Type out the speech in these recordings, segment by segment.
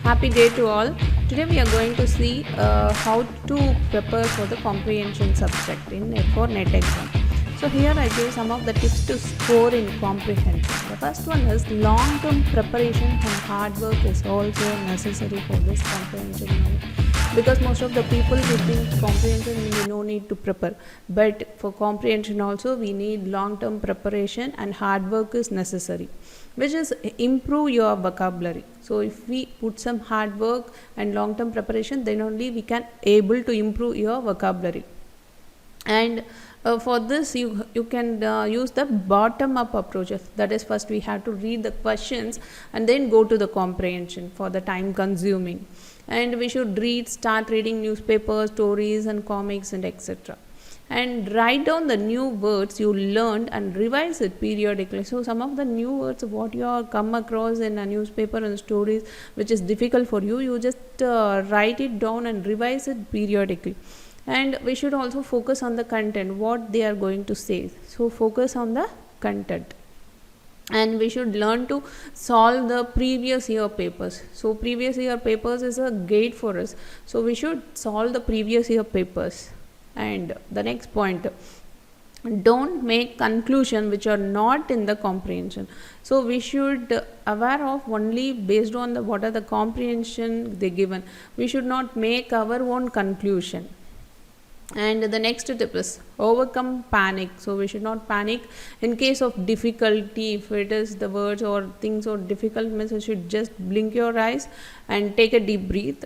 Happy day to all. Today we are going to see how to prepare for the comprehension subject in for NET exam. So here I give some of the tips to score in comprehension. The first one is long-term preparation and hard work is also necessary for this comprehension. Because most of the people who think comprehension we no need to prepare, but for comprehension also we need long-term preparation and hard work is necessary, which is improve your vocabulary. So if we put some hard work and long-term preparation, then only we can able to improve your vocabulary. And for this you can use the bottom-up approaches. That is, first we have to read the questions and then go to the comprehension for the time consuming. And we should start reading newspapers, stories and comics and etc. And write down the new words you learned and revise it periodically. So some of the new words what you are come across in a newspaper and stories which is difficult for you, you just write it down and revise it periodically. And we should also focus on the content, what they are going to say. So focus on the content. And we should learn to solve the previous year papers. So previous year papers is a gate for us. So we should solve the previous year papers. And the next point, don't make conclusion which are not in the comprehension. So we should aware of only based on the what are the comprehension they given. We should not make our own conclusion. And the next tip is overcome panic. So we should not panic in case of difficulty. If it is the words or things or difficult, means you should just blink your eyes and take a deep breath.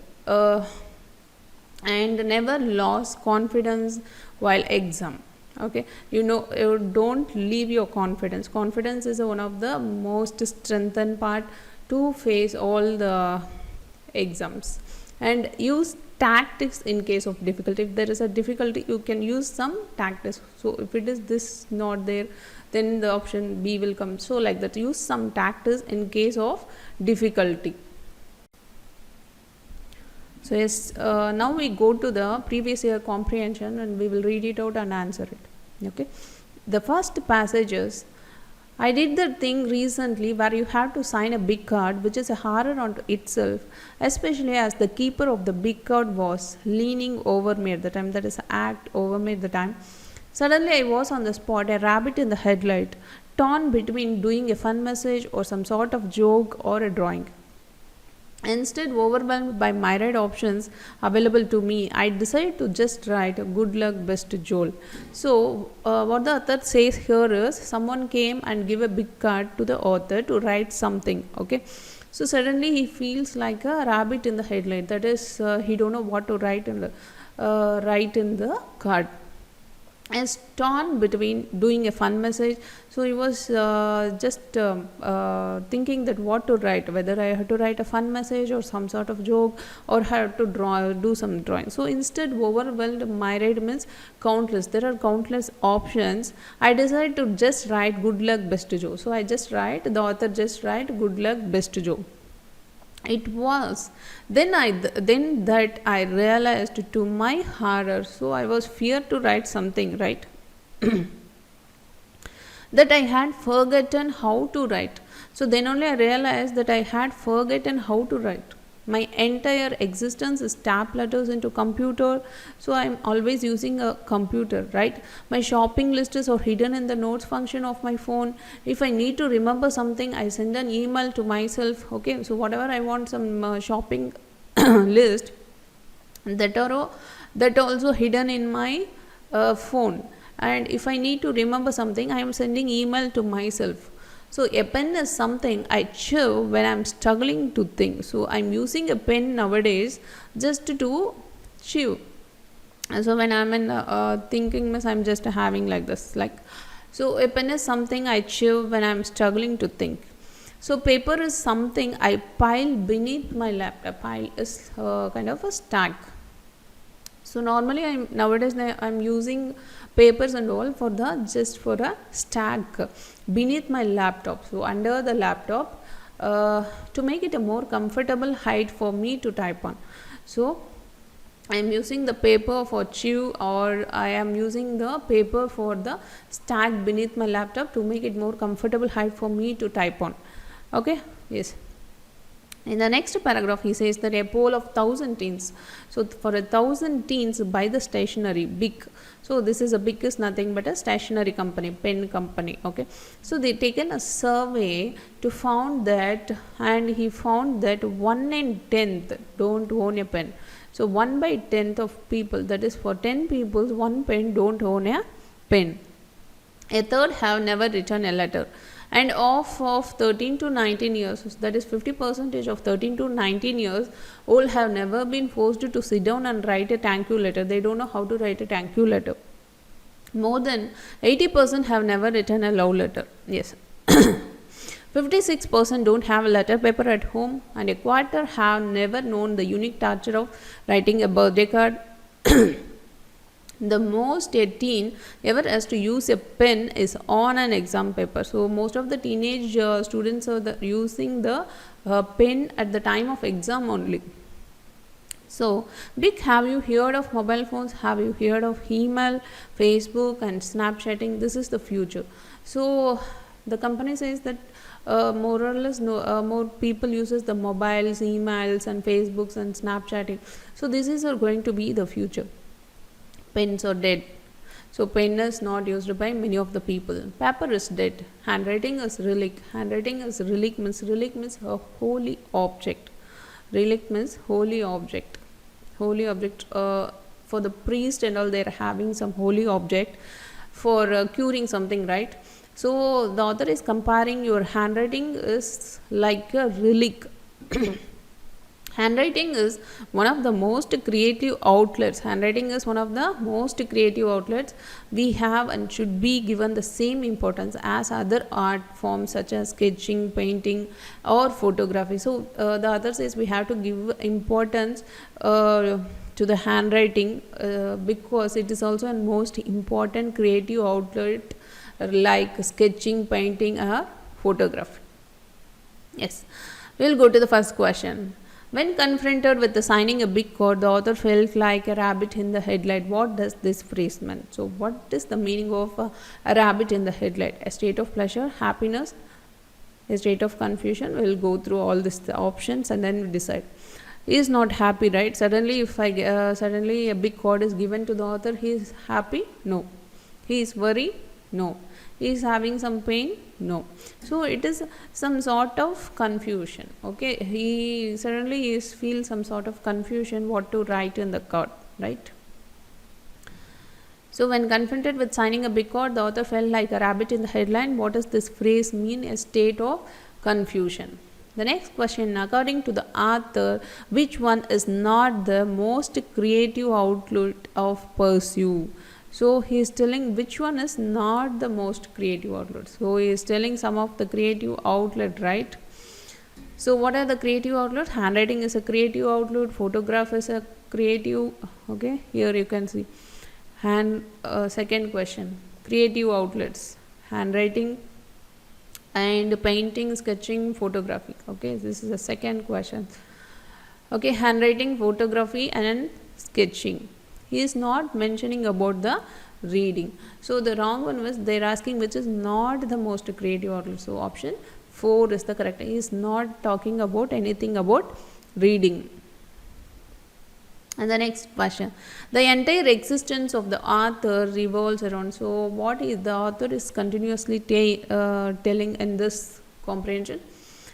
And never lose confidence while exam. Okay, you don't leave your confidence. Confidence is one of the most strengthened part to face all the exams. And use tactics in case of difficulty. If there is a difficulty, you can use some tactics. So if it is this not there, then the option B will come. So like that, use some tactics in case of difficulty. So yes, now we go to the previous year comprehension and we will read it out and answer it. Okay, the first passage is, I did the thing recently where you have to sign a big card, which is a horror unto itself, especially as the keeper of the big card was leaning over me at the time. That is act over me at the time. Suddenly I was on the spot, a rabbit in the headlight, torn between doing a fun message or some sort of joke or a drawing. Instead, overwhelmed by myriad options available to me, I decided to just write good luck, best Joel. So, what the author says here is, someone came and gave a big card to the author to write something. Okay, so suddenly he feels like a rabbit in the headlight. That is, he don't know what to write in the card. And torn between doing a fun message. So he was just thinking that what to write, whether I have to write a fun message or some sort of joke, or have to do some drawing. So instead, overwhelmed, myriad means countless. There are countless options. I decided to just write good luck, best Joe. So I just write, the author just write good luck, best Joe. It was then that I realized to my horror. So I was feared to write something, right? That I had forgotten how to write. So then only I realized that I had forgotten how to write. My entire existence is tap letters into computer. So I'm always using a computer, right? My shopping list is hidden in the notes function of my phone. If I need to remember something, I send an email to myself. Okay, so whatever I want, some shopping list, that also hidden in my phone. And if I need to remember something, I am sending email to myself. So a pen is something I chew when I am struggling to think. So I am using a pen nowadays just to chew. And so when I am in thinking, I am just having like this. So a pen is something I chew when I am struggling to think. So paper is something I pile beneath my laptop. Pile is kind of a stack. So normally nowadays I'm using papers and all for a stack beneath my laptop. So under the laptop to make it a more comfortable height for me to type on. So I am using the paper for chew, or I am using the paper for the stack beneath my laptop to make it more comfortable height for me to type on. Okay, yes. In the next paragraph, he says that a poll of 1,000 teens. So for 1,000 teens, buy the stationery BIC. So this is a BIC is nothing but a stationery company, pen company. Okay. So they taken a survey to found that, and he found that 1 in 10th don't own a pen. So 1 by 10th of people, that is for 10 people, 1 pen don't own a pen. A third have never written a letter. And of 13 to 19 years, that is 50% of 13 to 19 years old have never been forced to sit down and write a thank you letter. They don't know how to write a thank you letter. More than 80% have never written a love letter. Yes. 56% don't have a letter paper at home, and a quarter have never known the unique torture of writing a birthday card. The most a teen ever has to use a pen is on an exam paper. So most of the teenage students are using the pen at the time of exam only. So, BIC, have you heard of mobile phones? Have you heard of email, Facebook and Snapchatting? This is the future. So the company says that more or less more people uses the mobiles, emails and Facebooks and Snapchatting. So this is going to be the future. Pens are dead. So pen is not used by many of the people. Paper is dead. Handwriting is relic. Handwriting is relic means a holy object. Relic means holy object. Holy object for the priest and all, they are having some holy object for curing something, right? So the author is comparing your handwriting is like a relic. Handwriting is one of the most creative outlets. Handwriting is one of the most creative outlets we have and should be given the same importance as other art forms such as sketching, painting or photography. So the author says we have to give importance to the handwriting because it is also a most important creative outlet like sketching, painting or photography. Yes, we will go to the first question. When confronted with the signing a big code, the author felt like a rabbit in the headlight. What does this phrase mean? So what is the meaning of a rabbit in the headlight? A state of pleasure, happiness, a state of confusion. We will go through all these options and then we decide. He is not happy, right? Suddenly if suddenly a big code is given to the author, he is happy? No. He is worried? No. He is having some pain? No. So it is some sort of confusion. Okay, he suddenly feels some sort of confusion what to write in the card, right? So when confronted with signing a big card, the author felt like a rabbit in the headline. What does this phrase mean? A state of confusion. The next question, according to the author, which one is not the most creative outlet of pursuit? So he is telling which one is not the most creative outlet. So he is telling some of the creative outlet, right? So what are the creative outlets? Handwriting is a creative outlet. Photograph is a creative. Okay, here you can see. Second question, creative outlets. Handwriting and painting, sketching, photography. Okay, this is the second question. Okay, handwriting, photography and sketching. He is not mentioning about the reading. So the wrong one was they are asking which is not the most creative outlet. So option 4 is the correct. He is not talking about anything about reading. And the next question, the entire existence of the author revolves around. So what is the author is continuously telling in this comprehension?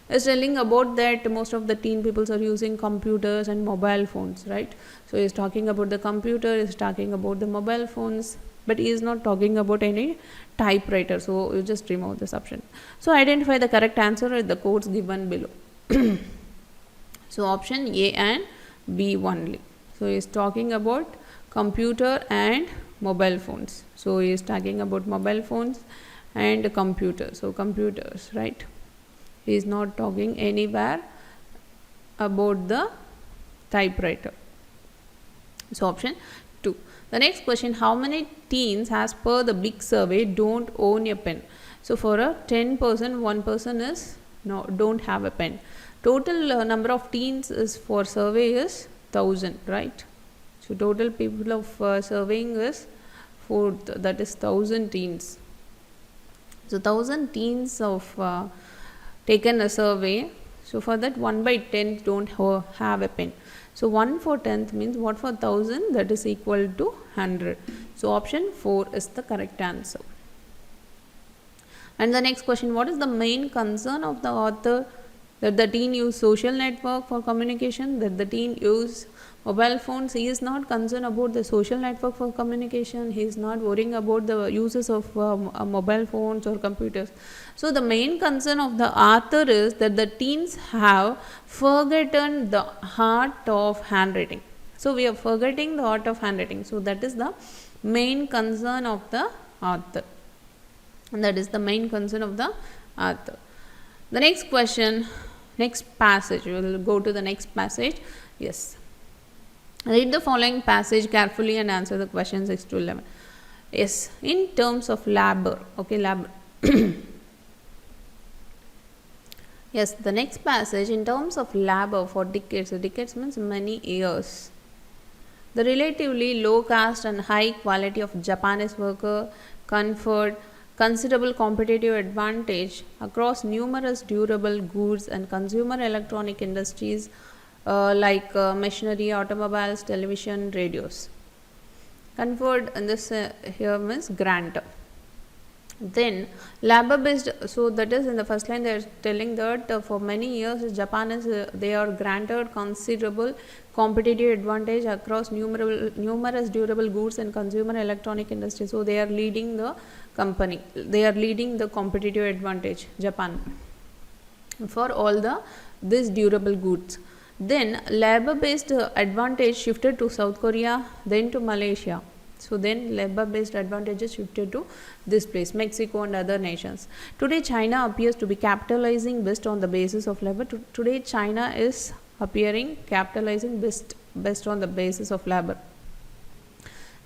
Is telling about that most of the teen peoples are using computers and mobile phones, right? So he is talking about the computer, he is talking about the mobile phones, but he is not talking about any typewriter. So you just remove this option. So identify the correct answer with the codes given below. So option A and B only. So he is talking about computer and mobile phones. So he is talking about mobile phones and computers. So computers, right? He is not talking anywhere about the typewriter. So option 2. The next question, how many teens as per the big survey don't own a pen? So for a 10%, one person is don't have a pen. Total number of teens is for survey is 1000, right? So total people of surveying is 4, that is 1000 teens. So 1000 teens of taken a survey. So for that 1/10 don't have a pen. So 1 for 10th means what for 1000, that is equal to 100. So option 4 is the correct answer. And the next question, what is the main concern of the author? That the teen use social network for communication, that the teen use mobile phones. He is not concerned about the social network for communication. He is not worrying about the uses of mobile phones or computers. So the main concern of the author is that the teens have forgotten the art of handwriting. So we are forgetting the art of handwriting. So that is the main concern of the author. And that is the main concern of the author. The next question, next passage, we will go to the next passage. Yes. Read the following passage carefully and answer the question 6 to 11. Yes, in terms of labor, okay, labor. Yes, the next passage, in terms of labor for decades, decades means many years. The relatively low caste and high quality of Japanese worker conferred considerable competitive advantage across numerous durable goods and consumer electronic industries like machinery, automobiles, television, radios. Conferred in this here means grant. Then labor based, so that is in the first line they are telling that for many years Japan is they are granted considerable competitive advantage across numerous durable goods and consumer electronic industry. So they are leading the company, they are leading the competitive advantage, Japan, for all the this durable goods. Then labor based advantage shifted to South Korea, then to Malaysia. So then labor based advantages shifted to this place, Mexico and other nations. Today China appears to be capitalizing best on the basis of labor. Today China is appearing capitalizing best on the basis of labor.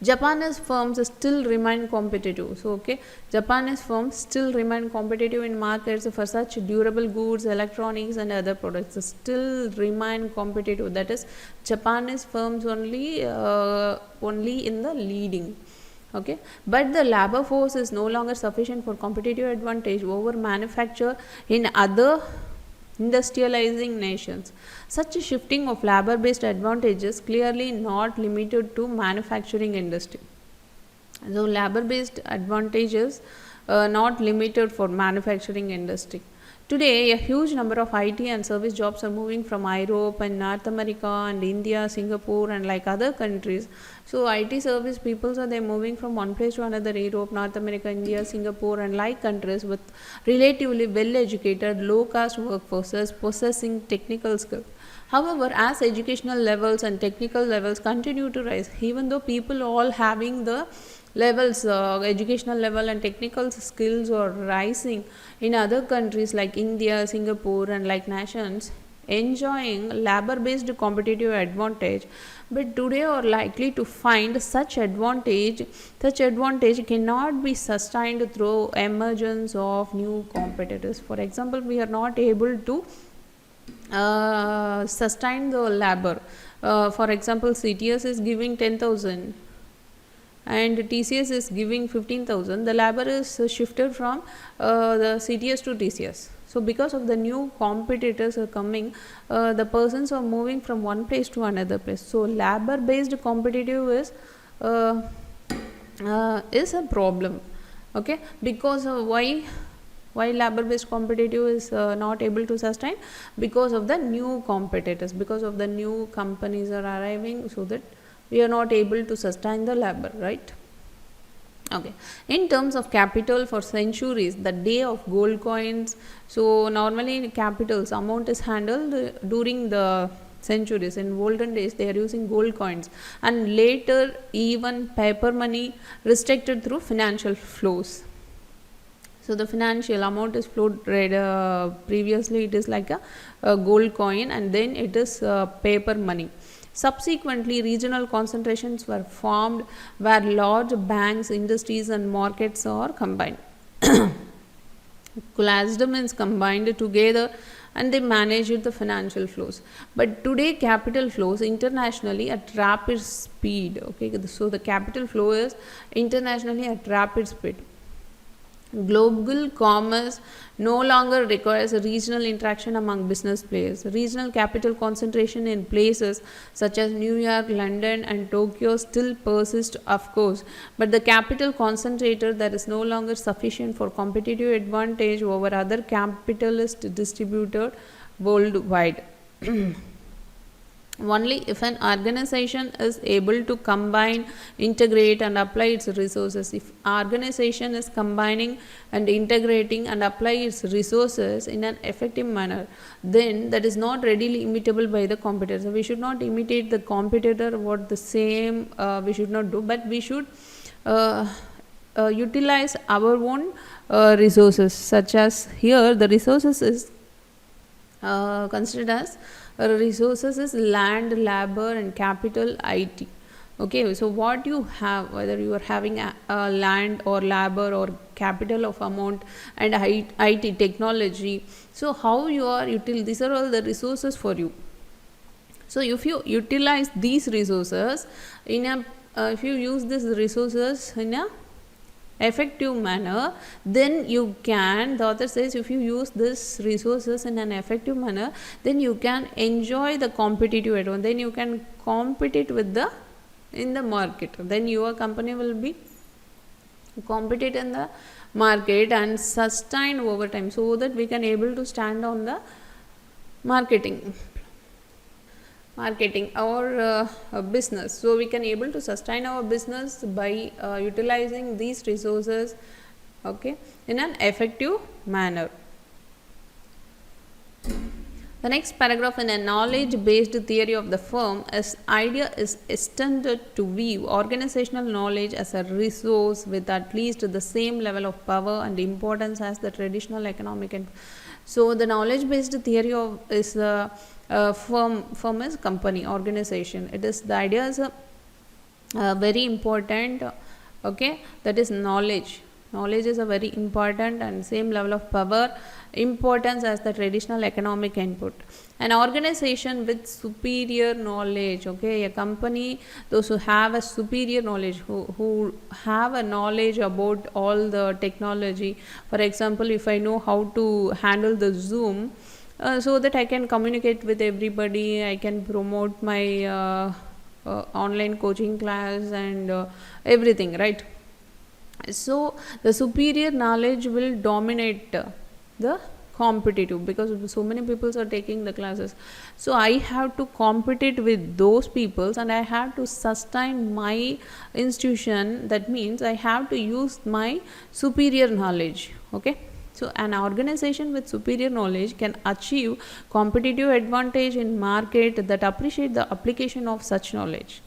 Japanese firms still remain competitive. So okay, Japanese firms still remain competitive in markets for such durable goods, electronics and other products. Still remain competitive. That is, Japanese firms only in the leading. Okay, but the labor force is no longer sufficient for competitive advantage over manufacture in other industrializing nations. Such a shifting of labor based advantages clearly not limited to manufacturing industry. So labor based advantages not limited for manufacturing industry. Today a huge number of IT and service jobs are moving from Europe and North America and India, Singapore and like other countries. So IT service people are they moving from one place to another, Europe, North America, India, Singapore and like countries with relatively well educated low caste workforces possessing technical skills. However, as educational levels and technical levels continue to rise, even though people all having the levels, educational level and technical skills are rising in other countries like India, Singapore and like nations, enjoying labor based competitive advantage, but today are likely to find such advantage cannot be sustained through emergence of new competitors. For example, we are not able to sustain the labor. For example, CTS is giving 10,000 and TCS is giving 15,000. The labor is shifted from the CTS to TCS. So because of the new competitors are coming, the persons are moving from one place to another place. So labor based competitive is a problem. Okay, because of why labor based competitive is not able to sustain? Because of the new competitors, because of the new companies are arriving, so that we are not able to sustain the labor, right? Okay, in terms of capital for centuries, the day of gold coins, so normally capitals amount is handled during the centuries. In olden days they are using gold coins, and later even paper money restricted through financial flows. So the financial amount is flowed previously it is like a gold coin, and then it is paper money. Subsequently, regional concentrations were formed where large banks, industries and markets are combined. Collapsed means combined together and they managed the financial flows. But today capital flows internationally at rapid speed. Okay, so the capital flow is internationally at rapid speed. Global commerce no longer requires a regional interaction among business players. Regional capital concentration in places such as New York, London, and Tokyo still persists, of course, but the capital concentrator that is no longer sufficient for competitive advantage over other capitalist distributed worldwide. Only if an organization is able to combine, integrate, and apply its resources. If organization is combining and integrating and apply its resources in an effective manner, then that is not readily imitable by the competitor. So we should not imitate the competitor. What the same we should not do, but we should utilize our own resources. Such as here, the resources is considered as resources is land, labor, and capital IT. Okay, so what you have, whether you are having a land or labor or capital of amount and IT technology, so how you are these are all the resources for you. So if you utilize these resources in a if you use these resources in a effective manner, then you can, the author says, if you use these resources in an effective manner, then you can enjoy the competitive advantage, then you can compete with the in the market, then your company will be compete in the market and sustain over time, so that we can able to stand on the marketing our business. So we can able to sustain our business by utilizing these resources, okay, in an effective manner. The next paragraph, in a knowledge-based theory of the firm, as idea is extended to view organizational knowledge as a resource with at least the same level of power and importance as the traditional economic. And so the knowledge-based theory of is the firm is company, organization. It is the idea is very important, okay, that is knowledge. Knowledge is a very important and same level of power, importance as the traditional economic input. An organization with superior knowledge, okay, a company, those who have a superior knowledge, who have a knowledge about all the technology. For example, if I know how to handle the Zoom, so that I can communicate with everybody, I can promote my online coaching class and everything, right? So the superior knowledge will dominate the competitive, because so many people are taking the classes. So I have to compete with those people and I have to sustain my institution. That means I have to use my superior knowledge, okay. So an organization with superior knowledge can achieve competitive advantage in market that appreciate the application of such knowledge.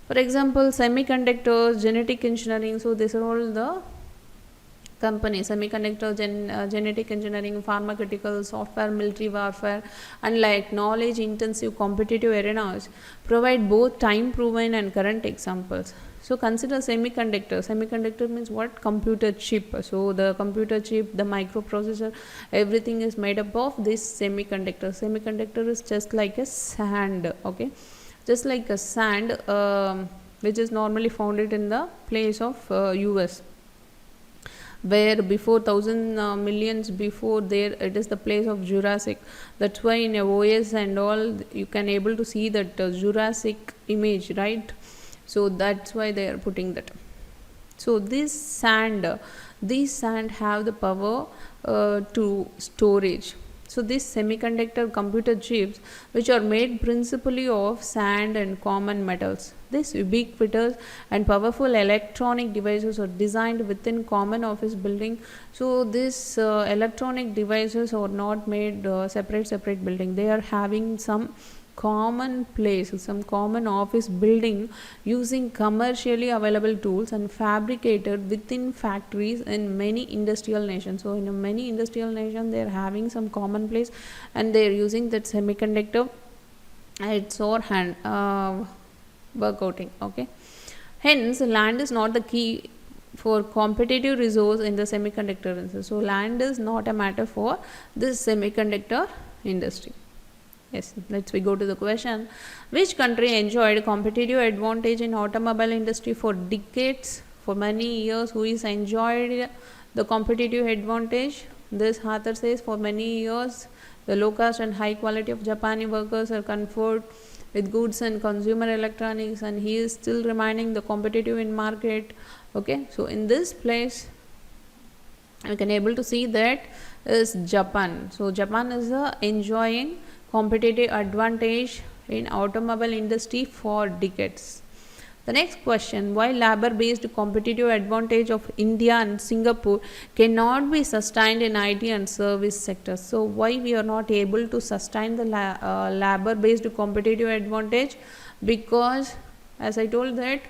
For example, semiconductors, genetic engineering, so these are all the companies, semiconductor, genetic engineering, pharmaceutical, software, military warfare, and like knowledge intensive competitive arenas provide both time proven and current examples. So consider semiconductor. Semiconductor means what? Computer chip. So the computer chip, the microprocessor, everything is made up of this semiconductor. Semiconductor is just like a sand, okay, just like a sand which is normally found in the place of US, where before millions before there it is the place of Jurassic. That's why in OS and all you can able to see that Jurassic image, right? So that's why they are putting that. So this sand have the power to storage. So these semiconductor computer chips, which are made principally of sand and common metals, these ubiquitous and powerful electronic devices are designed within common office building. So these electronic devices are not made separate building. They are having some common place, some common office building using commercially available tools and fabricated within factories in many industrial nations. So in many industrial nations they are having some common place and they are using that semiconductor. It's our hand workouting, okay. Hence land is not the key for competitive resource in the semiconductor industry. So land is not a matter for this semiconductor industry. Yes, let's we go to the question. Which country enjoyed competitive advantage in automobile industry for decades, for many years? Who is enjoyed the competitive advantage. This author says for many years the low cost and high quality of Japanese workers are conferred with goods and consumer electronics, and he is still remaining the competitive in market. Okay, so in this place we can able to see that is Japan. So Japan is enjoying competitive advantage in automobile industry for decades. The next question, why labor based competitive advantage of India and Singapore cannot be sustained in IT and service sectors? So why we are not able to sustain the labor based competitive advantage? Because as I told that,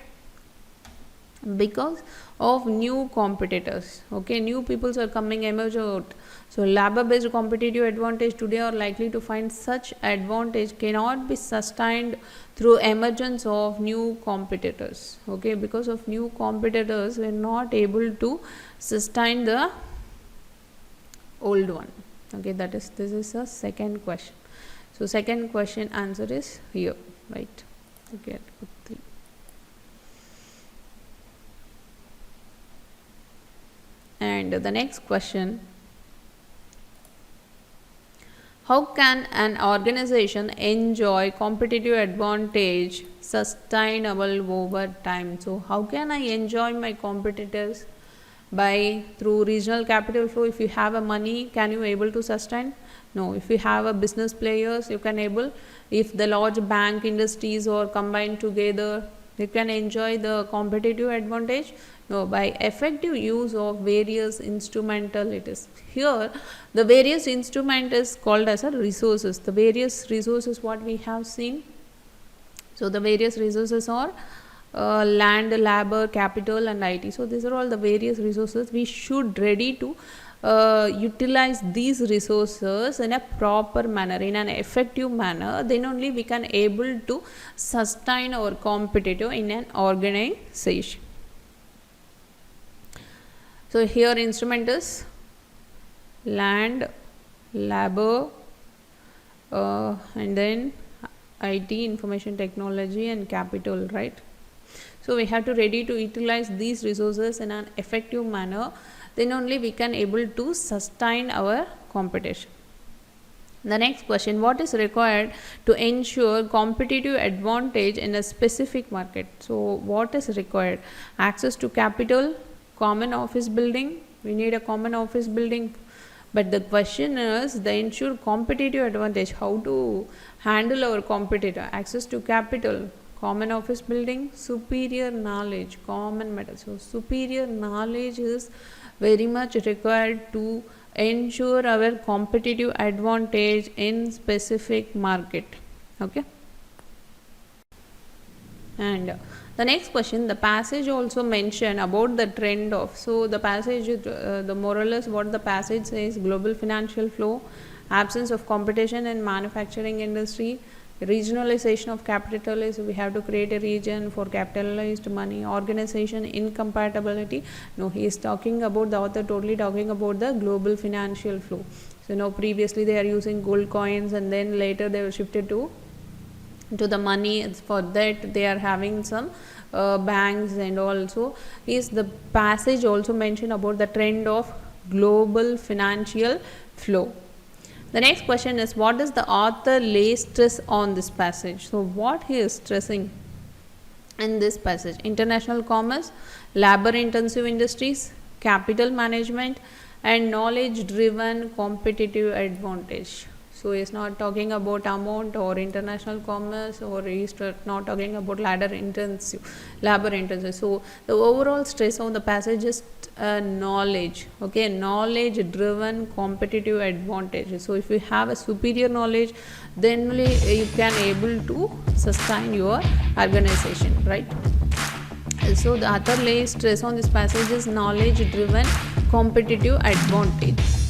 because of new competitors. Okay, new peoples are coming emerge out. So labor based competitive advantage today are likely to find such advantage cannot be sustained through emergence of new competitors. Okay, because of new competitors we are not able to sustain the old one. Okay, that is, this is a second question. So second question answer is here, right? Okay, put 3. And the next question, how can an organization enjoy competitive advantage sustainable over time? So how can I enjoy my competitors? By through regional capital flow. If you have a money, can you able to sustain? No. If you have a business players, you can able. If the large bank industries are combined together, you can enjoy the competitive advantage. No, by effective use of various instrumentalities. Here the various instrument is called as a resources. The various resources what we have seen. So the various resources are land, labor, capital and IT. So these are all the various resources. We should ready to utilize these resources in a proper manner, in an effective manner. Then only we can able to sustain our competitive in an organization. So here instrument is land, labor, and then IT, information technology and capital, right? So we have to ready to utilize these resources in an effective manner. Then only we can able to sustain our competition. The next question, what is required to ensure competitive advantage in a specific market? So what is required? Access to capital, common office building. We need a common office building. But the question is the ensure competitive advantage. How to handle our competitor? Access to capital, common office building, superior knowledge, common method. So superior knowledge is very much required to ensure our competitive advantage in specific market. Okay. And the next question, the passage also mentioned about the trend of. So the passage, the moral is what the passage says: global financial flow, absence of competition in manufacturing industry, regionalization of capital is we have to create a region for capitalized money, organization incompatibility. No, he is talking about, the author totally talking about the global financial flow. So now previously they are using gold coins and then later they were shifted to the money. For that they are having some banks, and also is the passage also mentioned about the trend of global financial flow. The next question is, what does the author lay stress on this passage? So what he is stressing in this passage: international commerce, labor intensive industries, capital management and knowledge driven competitive advantage. So he is not talking about amount or international commerce, or he is not talking about labor intensive. So the overall stress on the passage is knowledge. Okay, knowledge driven competitive advantage. So if you have a superior knowledge, then only you can able to sustain your organization, right? So the author lays stress on this passage is knowledge driven competitive advantage.